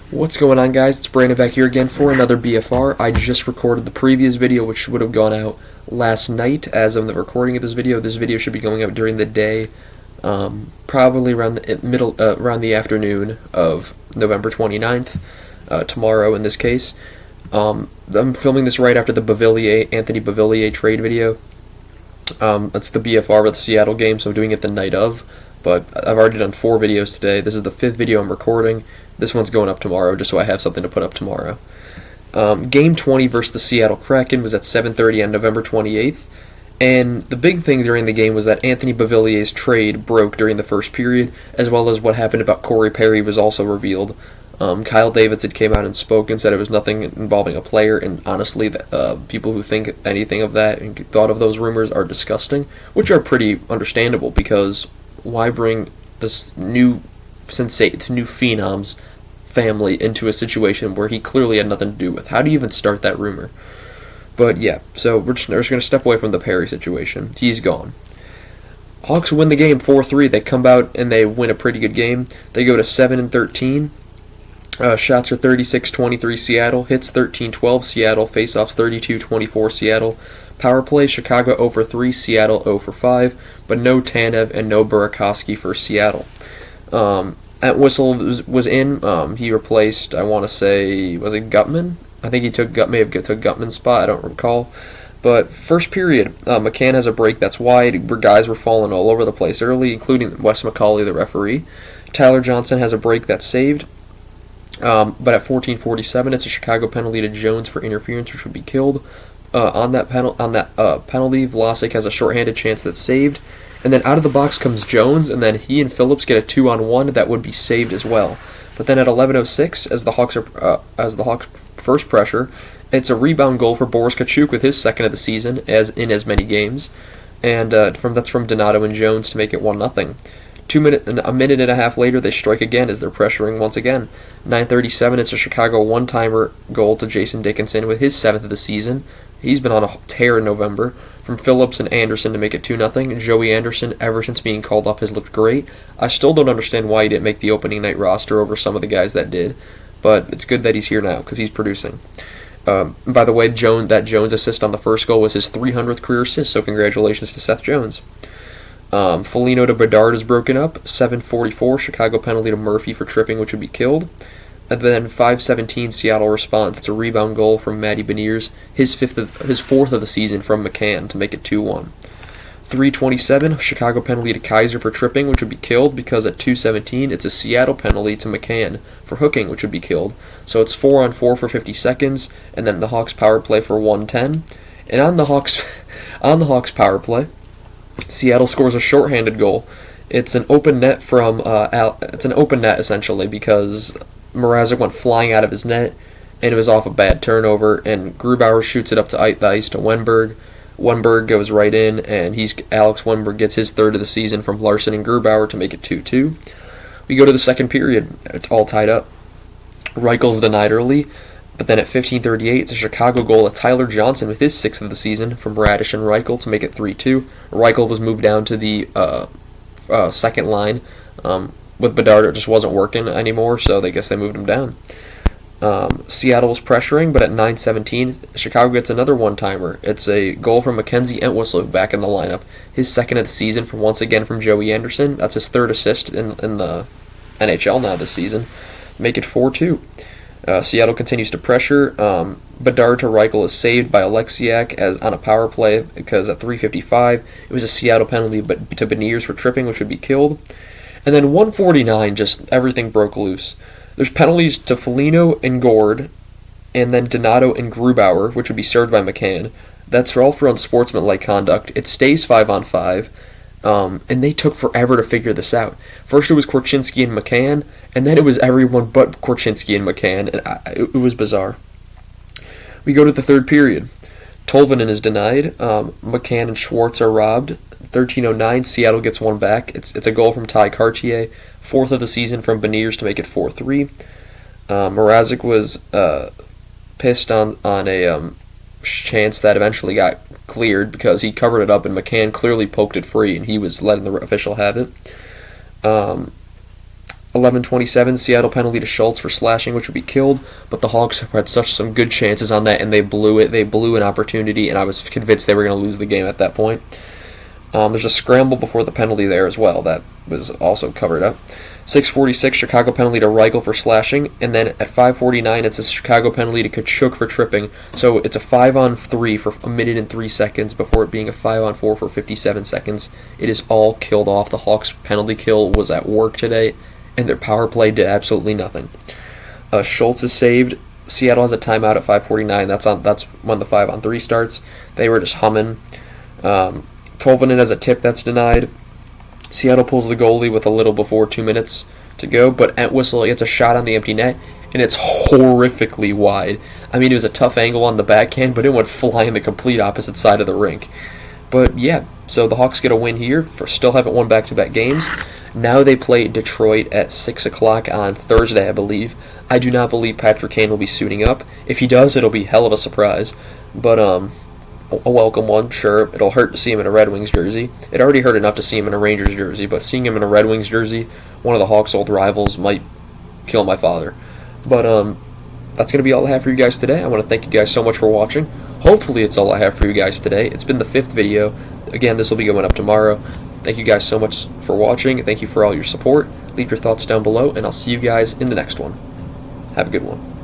What's going on, guys? It's Brandon back here again for another BFR. I just recorded the previous video, which would have gone out last night as of the recording of this video. This video should be going out during the day, probably around the afternoon of November 29th, tomorrow in this case. I'm filming this right after the Anthony Beauvillier trade video. That's the BFR with the Seattle game, so I'm doing it the night of. But I've already done 4 videos today. This is the 5th video I'm recording. This one's going up tomorrow, just so I have something to put up tomorrow. Game 20 versus the Seattle Kraken was at 7:30 on November 28th. And the big thing during the game was that Anthony Beauvillier's trade broke during the first period, as well as what happened about Corey Perry was also revealed. Kyle Davidson came out and spoke and said it was nothing involving a player, and honestly, people who think anything of that and thought of those rumors are disgusting, which are pretty understandable, because why bring this new phenom's family into a situation where he clearly had nothing to do with? How do you even start that rumor? But yeah, so we're just going to step away from the Perry situation. He's gone. Hawks win the game 4-3. They come out and they win a pretty good game. They go to 7-13. Shots are 36-23 Seattle. Hits 13-12 Seattle. Faceoffs 32-24 Seattle. Power play, Chicago 0 for 3, Seattle 0 for 5, but no Tanev and no Burakovsky for Seattle. Entwistle was in. He replaced, I want to say, was it Gutman? I think he may have took Gutman's spot. I don't recall. But first period, McCann has a break that's wide where guys were falling all over the place early, including Wes McCauley, the referee. Tyler Johnson has a break that's saved. But at 14:47, it's a Chicago penalty to Jones for interference, which would be killed. On that penalty, Vlasic has a shorthanded chance that's saved. And then out of the box comes Jones, and then he and Phillips get a 2-on-1 that would be saved as well. But then at 11:06, as the Hawks first pressure, it's a rebound goal for Boris Kachuk with his second of the season, as in as many games, and that's from Donato and Jones to make it 1-0. A minute and a half later, they strike again as they're pressuring once again. 9:37, it's a Chicago one-timer goal to Jason Dickinson with his 7th of the season. He's been on a tear in November. From Phillips and Anderson to make it 2-0. Joey Anderson, ever since being called up, has looked great. I still don't understand why he didn't make the opening night roster over some of the guys that did, but it's good that he's here now because he's producing. By the way, that Jones assist on the first goal was his 300th career assist, so congratulations to Seth Jones. Foligno to Bedard is broken up. 7:44, Chicago penalty to Murphy for tripping, which would be killed. And then 5:17, Seattle responds. It's a rebound goal from Matty Beniers, his 4th of the season from McCann to make it 2-1. 3:27, Chicago penalty to Kaiser for tripping, which would be killed because at 2:17, it's a Seattle penalty to McCann for hooking, which would be killed. So it's 4-on-4 for 50 seconds, and then the Hawks power play for 1:10. And on the Hawks power play, Seattle scores a shorthanded goal. It's an open net essentially because Mrazek went flying out of his net, and it was off a bad turnover, and Grubauer shoots it up to the ice to Wenberg. Wenberg goes right in, and Alex Wenberg gets his 3rd of the season from Larson and Grubauer to make it 2-2. We go to the second period, it's all tied up. Reichel's denied early, but then at 15:38, it's a Chicago goal at Tyler Johnson with his 6th of the season from Radish and Reichel to make it 3-2. Reichel was moved down to the second line. With Bedard, it just wasn't working anymore, so I guess they moved him down. Seattle was pressuring, but at 9:17, Chicago gets another one-timer. It's a goal from Mackenzie Entwistle back in the lineup. His 2nd of the season once again from Joey Anderson. That's his 3rd assist in the NHL now this season. Make it 4-2. Seattle continues to pressure. Bedard to Reichel is saved by Alexiak as on a power play because at 3:55, it was a Seattle penalty to Beniers for tripping, which would be killed. And then 1:49, just everything broke loose. There's penalties to Foligno and Gord, and then Donato and Grubauer, which would be served by McCann. That's all for unsportsmanlike conduct. It stays 5-on-5, and they took forever to figure this out. First it was Korchinski and McCann, and then it was everyone but Korchinski and McCann, and it was bizarre. We go to the third period. Tolvanen is denied. McCann and Schwartz are robbed. 13:09, Seattle gets one back. It's a goal from Ty Cartier, 4th of the season from Beniers to make it 4-3. Mrazek was pissed on a chance that eventually got cleared because he covered it up and McCann clearly poked it free and he was letting the official have it. 11:27, Seattle penalty to Schultz for slashing, which would be killed, but the Hawks had some good chances on that, and they blew it. They blew an opportunity, and I was convinced they were going to lose the game at that point. There's a scramble before the penalty there as well. That was also covered up. 6:46, Chicago penalty to Reichel for slashing, and then at 5:49, it's a Chicago penalty to Kachuk for tripping. So it's a 5-on-3 for a minute and 3 seconds before it being a 5-on-4 for 57 seconds. It is all killed off. The Hawks' penalty kill was at work today, and their power play did absolutely nothing. Schultz is saved. Seattle has a timeout at 5:49. That's when the 5-on-3 starts. They were just humming. Tolvanen has a tip that's denied. Seattle pulls the goalie with a little before 2 minutes to go, but Entwistle gets a shot on the empty net, and it's horrifically wide. I mean, it was a tough angle on the backhand, but it went flying the complete opposite side of the rink. But yeah, so the Hawks get a win here. Still haven't won back-to-back games. Now they play Detroit at 6 o'clock on Thursday, I believe. I do not believe Patrick Kane will be suiting up. If he does, it'll be hell of a surprise. But a welcome one, sure. It'll hurt to see him in a Red Wings jersey. It already hurt enough to see him in a Rangers jersey, but seeing him in a Red Wings jersey, one of the Hawks' old rivals, might kill my father. But that's going to be all I have for you guys today. I want to thank you guys so much for watching. Hopefully it's all I have for you guys today. It's been the 5th video. Again, this will be going up tomorrow. Thank you guys so much for watching. Thank you for all your support. Leave your thoughts down below, and I'll see you guys in the next one. Have a good one.